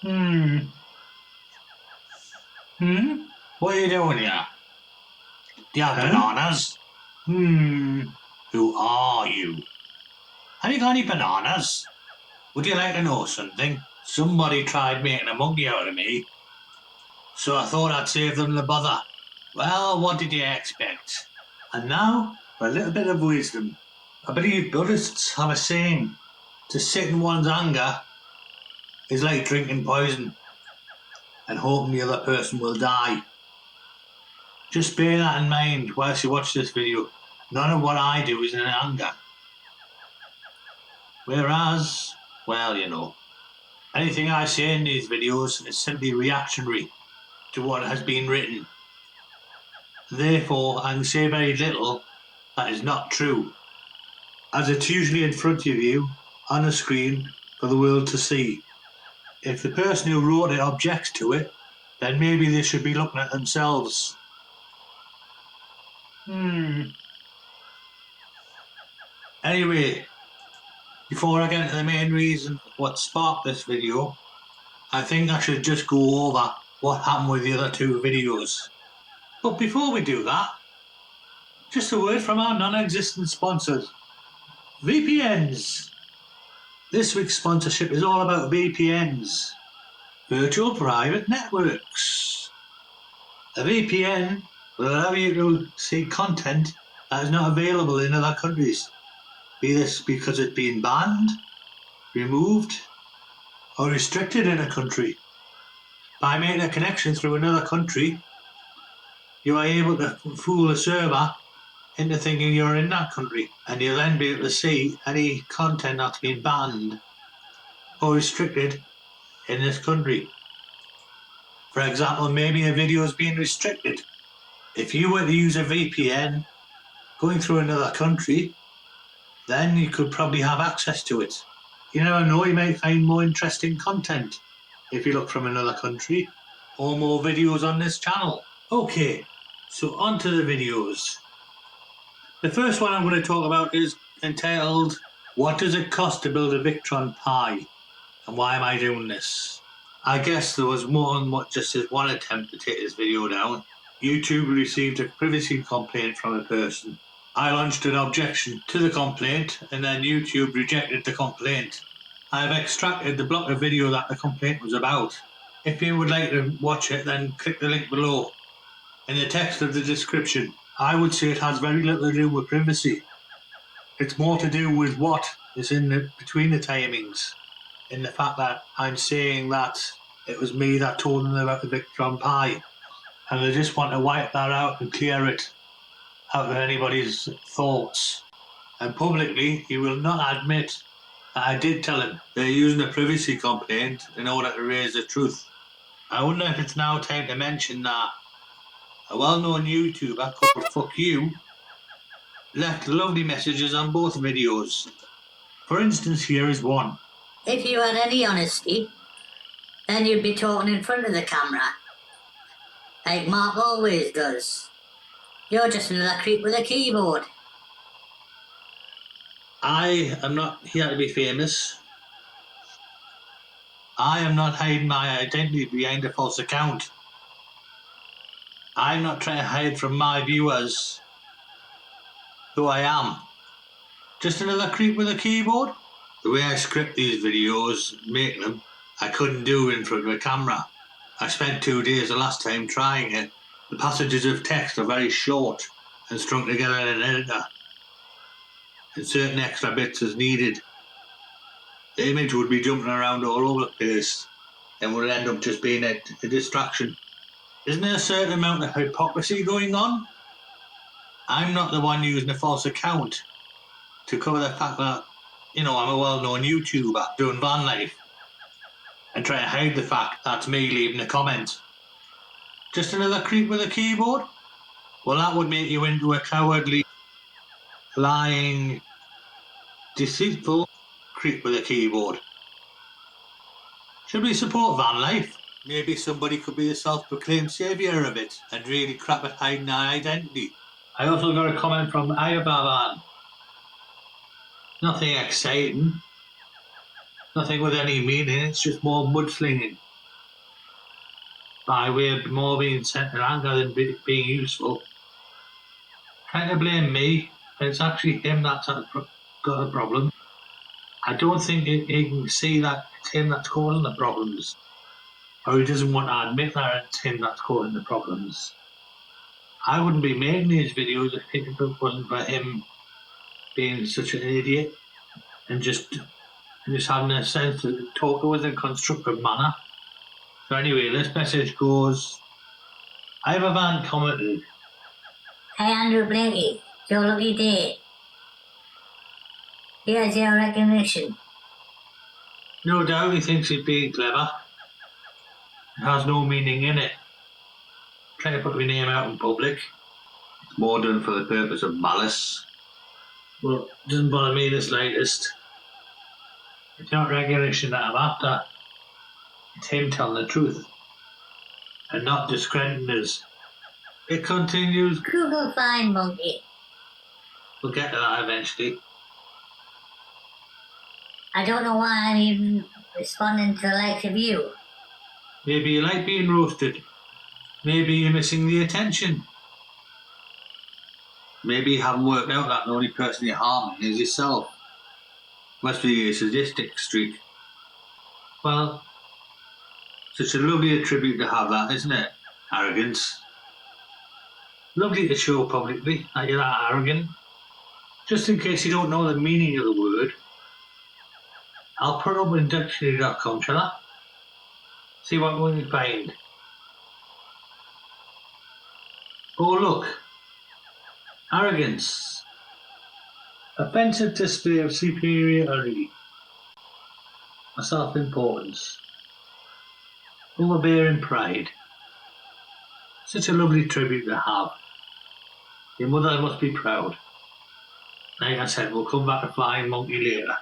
Hmm. Hmm? What are you doing here? Do you have bananas? Who are you? Have you got any bananas? Would you like to know something? Somebody tried making a monkey out of me, so I thought I'd save them the bother. Well, what did you expect? And now, for a little bit of wisdom. I believe Buddhists have a saying, to sit in one's anger is like drinking poison and hoping the other person will die. Just bear that in mind whilst you watch this video. None of what I do is in anger. Whereas, well, you know, anything I say in these videos is simply reactionary to what has been written. Therefore, I can say very little that is not true, as it's usually in front of you on a screen for the world to see. If the person who wrote it objects to it, then maybe they should be looking at themselves. Anyway, before I get into the main reason what sparked this video, I think I should just go over what happened with the other two videos. But before we do that, just a word from our non-existent sponsors, VPNs. This week's sponsorship is all about VPNs, virtual private networks. A VPN will allow you to see content that is not available in other countries, be this because it's been banned, removed, or restricted in a country. By making a connection through another country, you are able to fool a server into thinking you're in that country, and you'll then be able to see any content that's been banned or restricted in this country. For example, maybe a video is being restricted. If you were to use a VPN going through another country, then you could probably have access to it. You never know, you might find more interesting content if you look from another country, or more videos on this channel. Okay, so on to the videos. The first one I'm going to talk about is entitled, What Does It Cost to Build a Victron Pi? And why am I doing this? I guess there was more than just this one attempt to take this video down. YouTube received a privacy complaint from a person. I launched an objection to the complaint, and then YouTube rejected the complaint. I have extracted the block of video that the complaint was about. If you would like to watch it, then click the link below. In the text of the description, I would say it has very little to do with privacy. It's more to do with what is in between the timings, in the fact that I'm saying that it was me that told them about the Victron Pi, and I just want to wipe that out and clear it out of anybody's thoughts. And publicly, he will not admit that I did tell him. They're using a privacy complaint in order to raise the truth. I wonder if it's now time to mention that a well-known YouTuber called Fuck You left lovely messages on both videos. For instance, here is one. If you had any honesty, then you'd be talking in front of the camera, like Mark always does. You're just another creep with a keyboard. I am not here to be famous. I am not hiding my identity behind a false account. I'm not trying to hide from my viewers who I am. Just another creep with a keyboard? The way I script these videos, make them, I couldn't do in front of a camera. I spent 2 days the last time trying it. The passages of text are very short and strung together in an editor, and certain extra bits as needed. The image would be jumping around all over the place and would end up just being a distraction. Isn't there a certain amount of hypocrisy going on? I'm not the one using a false account to cover the fact that, I'm a well-known YouTuber doing Vanlife, and trying to hide the fact that's me leaving a comment. Just another creep with a keyboard? Well, that would make you into a cowardly, lying, deceitful creep with a keyboard. Should we support Vanlife? Maybe somebody could be the self-proclaimed saviour of it and really crap at hiding our identity. I also got a comment from Iveavan. Nothing exciting. Nothing with any meaning, it's just more mudslinging. by way of more being sent in anger than being useful, trying to blame me, and it's actually him that's got a problem. I don't think he can see that it's him that's causing the problems, or he doesn't want to admit that it's him that's causing the problems. I wouldn't be making these videos if it wasn't for him being such an idiot and just having a sense to talk to us in a constructive manner. So anyway, this message goes, Iveavan commented, "Hey Andrew Blakey, it's your lucky day. Here's your recognition." no doubt he thinks he's being clever. It has no meaning in it. Trying to put my name out in public. It's more done for the purpose of malice. Well, it doesn't bother me the slightest. It's not recognition that I'm after. It's him telling the truth and not discrediting us. It continues. Google fine monkey. We'll get to that eventually. I don't know why I'm even responding to the likes of you. Maybe you like being roasted. Maybe you're missing the attention. Maybe you haven't worked out that the only person you're harming is yourself. Must be a sadistic streak. Well, such a lovely attribute to have that, isn't it? Arrogance. Lovely to show publicly that you're that arrogant. Just in case you don't know the meaning of the word, I'll put it up in dictionary.com, shall I? See what we can find. Oh look. Arrogance. Offensive display of superiority. Or self-importance. Overbearing pride. Such a lovely tribute to have. Your mother must be proud. Like I said, we'll come back to Flying Monkey later.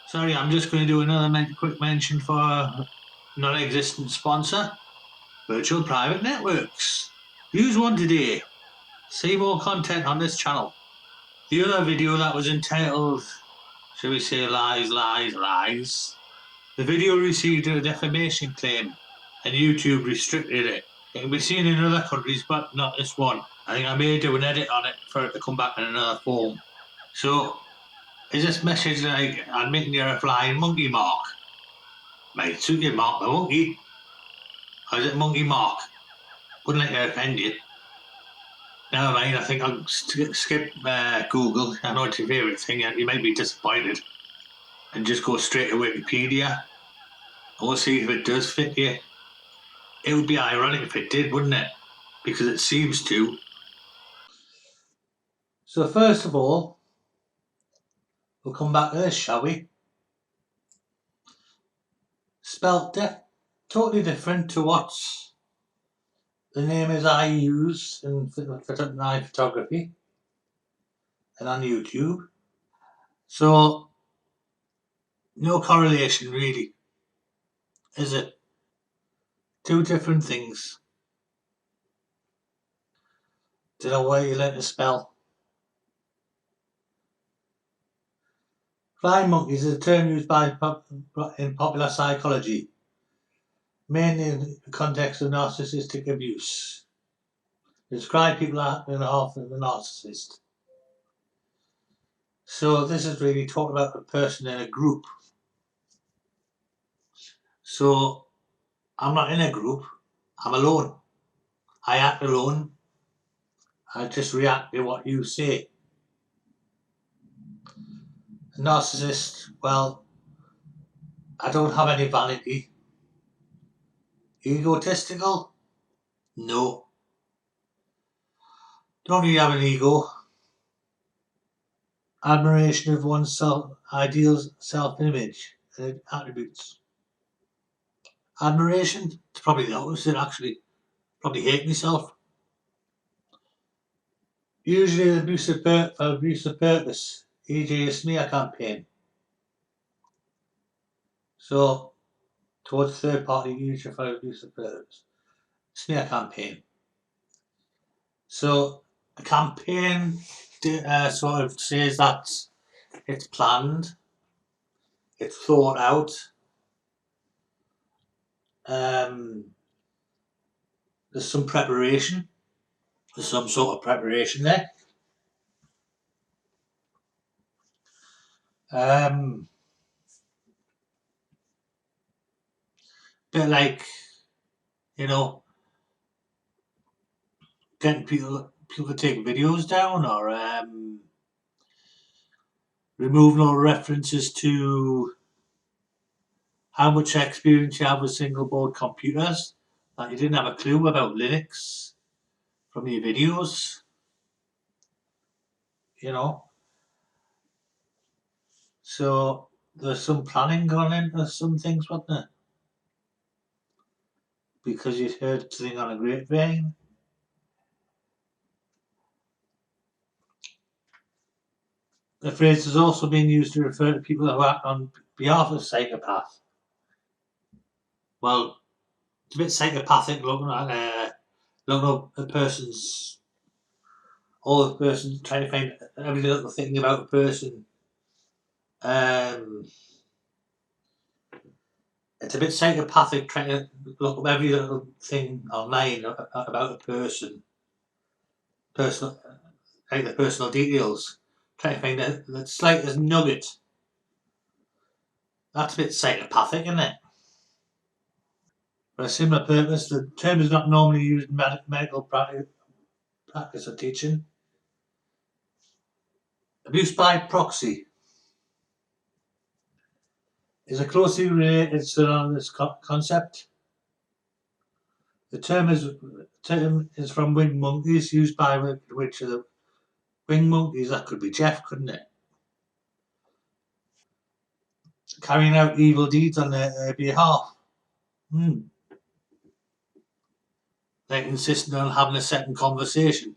Sorry, I'm just going to do another quick mention for a non-existent sponsor. Virtual Private Networks. Use one today. See more content on this channel. The other video that was entitled, shall we say, Lies, Lies, Lies. The video received a defamation claim and YouTube restricted it. It can be seen in other countries, but not this one. I think I may do an edit on it for it to come back in another form. So, is this message like admitting you're a flying monkey, Mark? Might suit you, Mark the monkey. Or is it Monkey Mark? Wouldn't like to offend you. Never mind, I think I'll skip Google. I know it's your favourite thing, and you might be disappointed. And just go straight to Wikipedia. And we'll see if it does fit you. It would be ironic if it did, wouldn't it? Because it seems to. So first of all, we'll come back to this, shall we? Spelt totally different to what the name is I use in photography and on YouTube. So, no correlation really, is it? Two different things. Don't know why you learn to spell. Flying monkeys is a term used in popular psychology, mainly in the context of narcissistic abuse. To describe people acting off as a narcissist. So this is really talking about a person in a group. So I'm not in a group, I'm alone. I act alone. I just react to what you say. A narcissist, well, I don't have any vanity. Egotistical? No. Don't really have an ego. Admiration of one's ideals, self-image and attributes. Admiration? It's probably the opposite actually. Probably hate myself. Usually for abusive purpose, e.g. a smear campaign. So, towards third party user for abusive purpose. Smear campaign. So, a campaign sort of says that it's planned, it's thought out, there's some preparation. There's some sort of preparation there. Bit like, you know, getting people to take videos down, or removing all references to how much experience you have with single board computers. Like you didn't have a clue about Linux from your videos, you know. So there's some planning gone into some things, wasn't there? Because you'd heard something on a grapevine. The phrase has also been used to refer to people who act on behalf of psychopaths. Well, it's a bit psychopathic looking up a person's, all the person, trying to find every little thing about a person. It's a bit psychopathic trying to look up every little thing online about a person, personal, like the personal details, trying to find the slightest nugget. That's a bit psychopathic, isn't it? For a similar purpose, the term is not normally used in medical practice or teaching. Abuse by proxy is a closely related synonymous concept. The term is from winged monkeys, used by which of the winged monkeys, that could be Jeff, couldn't it? Carrying out evil deeds on their behalf. Like insisting on having a second conversation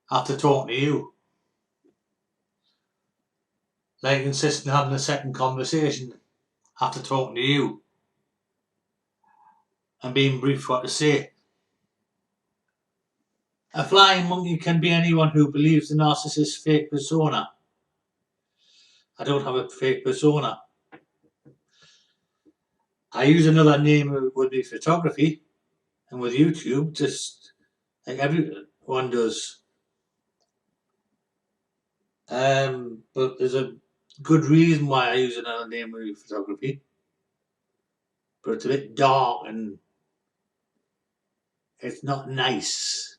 after talking to you. Like insisting on having a second conversation after talking to you and being briefed what to say. A flying monkey can be anyone who believes the narcissist's fake persona. I don't have a fake persona. I use another name with the photography and with YouTube, just like everyone does. But there's a good reason why I use another name with photography. But it's a bit dark and it's not nice.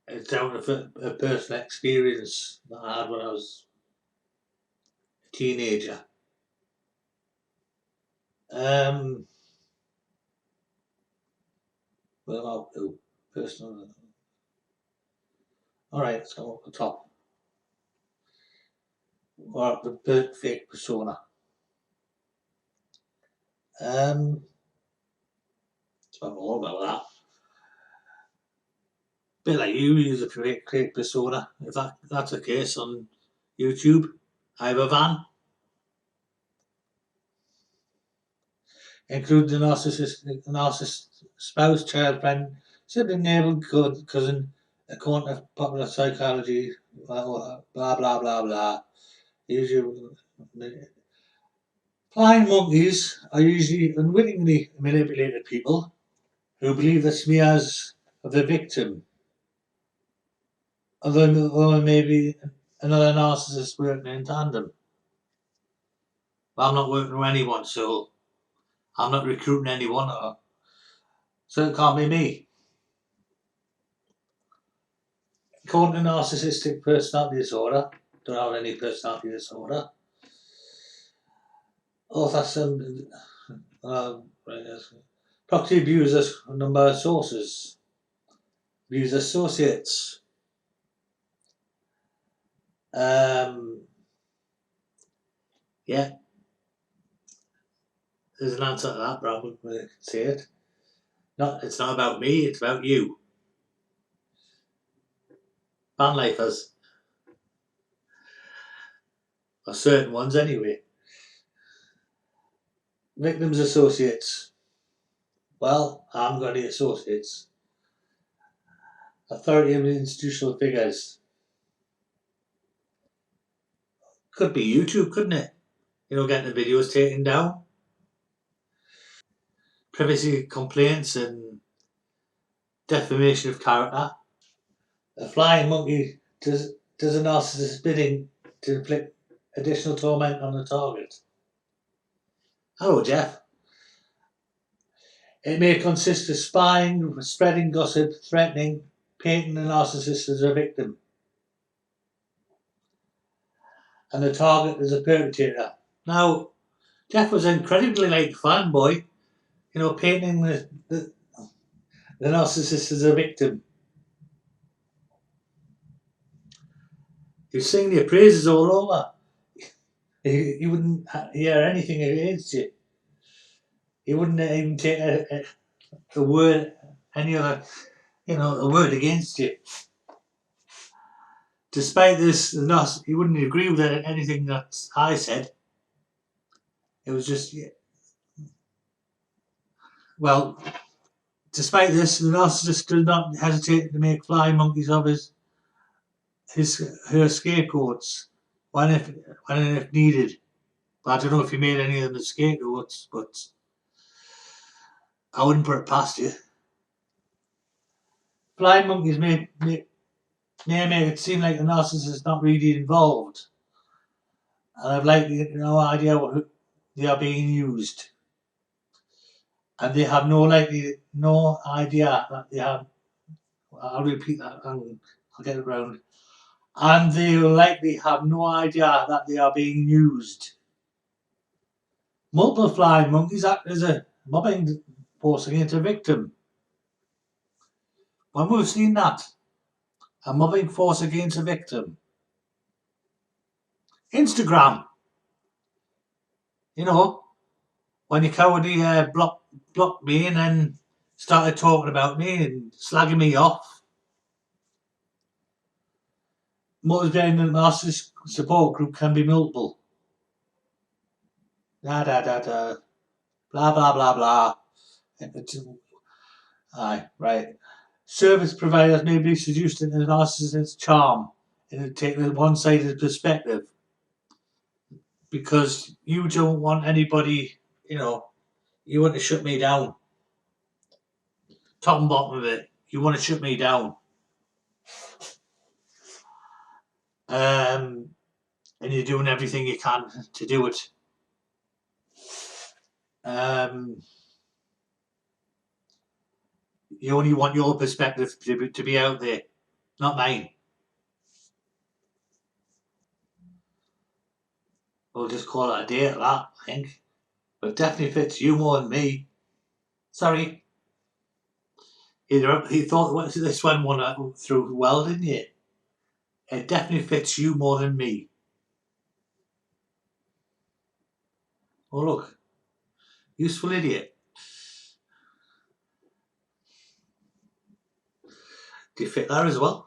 It's down to a personal experience that I had when I was a teenager. What about personal? All right, let's go up the top. Or the fake persona. It's all about that. Bit like you use a fake persona. If that's the case on YouTube, Iveavan, include the narcissist spouse, child, friend, sibling, neighbour, cousin, according to popular psychology, blah blah blah blah. Usually, flying monkeys are usually unwittingly manipulated people who believe the smears of the victim, although maybe another narcissist working in tandem. But I'm not working with anyone, so I'm not recruiting anyone, so it can't be me. According to narcissistic personality disorder, don't have any personality disorder. Author some proxy abusers, number of sources, abuse associates. Yeah, there's an answer to that, but I wouldn't say it. It's not about me, it's about you. Vanlifers. Or certain ones anyway. Victims associates. Well, I haven't got any associates. Authority of institutional figures. Could be YouTube, couldn't it? Getting the videos taken down. privacy complaints and defamation of character. A flying monkey does a narcissist's bidding to inflict additional torment on the target. Hello, Jeff. It may consist of spying, spreading gossip, threatening, painting the narcissist as a victim, and the target as a perpetrator. Now, Jeff was incredibly like fanboy, painting the narcissist as a victim. He was singing your praises all over. He wouldn't hear anything against you. He wouldn't even take a word, any other, a word against you. Despite this, he wouldn't agree with anything that I said. It was just, well, despite this, the narcissist does not hesitate to make flying monkeys of her scapegoats when and if needed. But I don't know if he made any of them scapegoats, but I wouldn't put it past you. Flying monkeys may make it seem like the narcissist is not really involved, and I've like no idea what they are being used, and they have no idea that they have. I'll repeat that and I'll get it round. And they will likely have no idea that they are being used. Multiple flying monkeys act as a mobbing force against a victim. When we've seen that, a mobbing force against a victim. Instagram. When you cowardly blocked me and then started talking about me and slagging me off. Motives behind the narcissist support group can be multiple. Da da da da. Blah blah blah blah. Aye, right. Service providers may be seduced into the narcissist's charm and take a one-sided perspective because you don't want anybody, you want to shut me down. Top and bottom of it, you want to shut me down. And you're doing everything you can to do it. You only want your perspective to be out there, not mine. We'll just call it a day at that, I think. But it definitely fits you more than me. Sorry. He thought this one went through well, didn't you? It definitely fits you more than me. Oh, look. Useful idiot. Do you fit there as well?